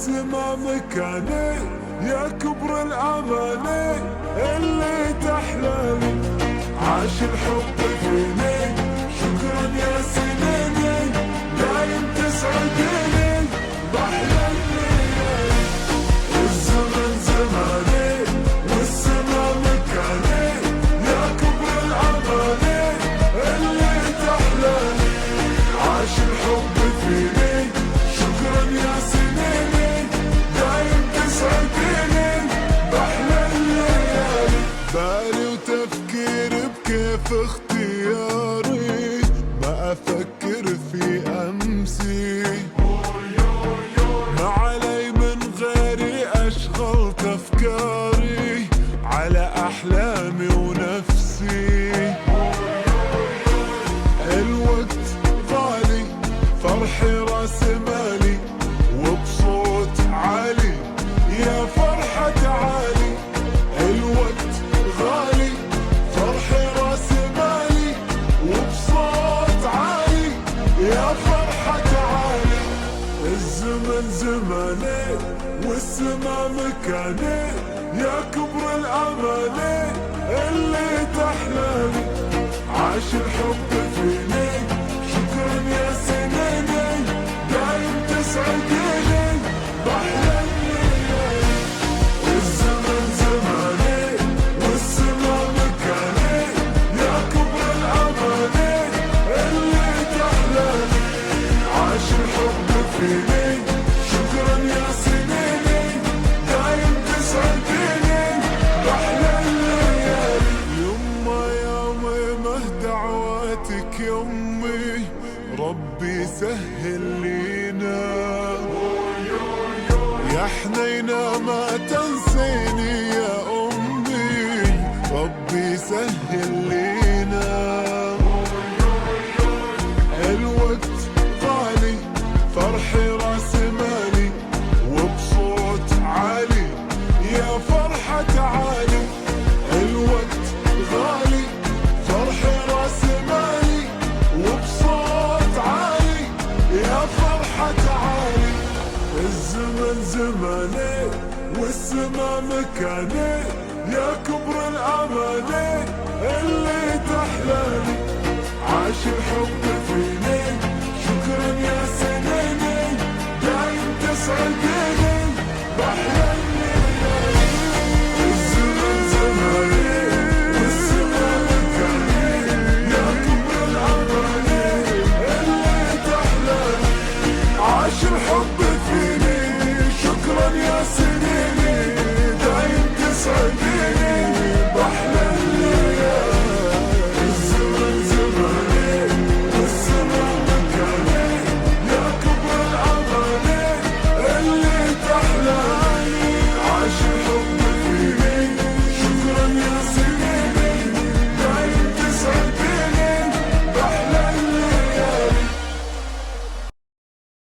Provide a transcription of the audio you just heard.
والسما مكاني يا كبر الأماني اللي تحلالي. عاش الحب فيني شكرا يا سنيني دايم تسعديني بأحلى الليالي. الزمن زماني والسما مكاني يا كبر الأماني اللي تحلالي. عاش الحب فيني شكرا يا سنيني دايم تسعديني بأحلى الليالي. بالي وتفكير بكيف اختياري ما أفكر في أمسي. ما علي من غيري أشغل أفكاري على أحلامي ونفسي. الوقت غالي فرحي راس مالي وبصوت عالي يا فرحة تعالي. الوقت غالي فرحي راس مالي وبصوت عالي يا فرحة تعالي. الزمن زماني والسما مكاني يا كبر الأماني اللي تحلالي. عاش الحب فيني شكرا يا سنيني دايم تسعديني بأحلى الليالي. الزمن زماني والسما مكاني يا كبر الأماني اللي تحلالي. عاش الحب فيني شكرا يا سنيني دايم تسعديني بأحلى الليالي. يما يا مه دعواتك يمي ربي سهل لينا. يا حنينة ما تنسيني يا أمي ربي سهل لينا. الوقت غالي فرحي راس مالي وبصوت عالي يا فرحة تعالي. الوقت غالي فرحي راس مالي وبصوت عالي يا فرحة تعالي. الزمن زماني والسما مكاني يا كبر الأماني اللي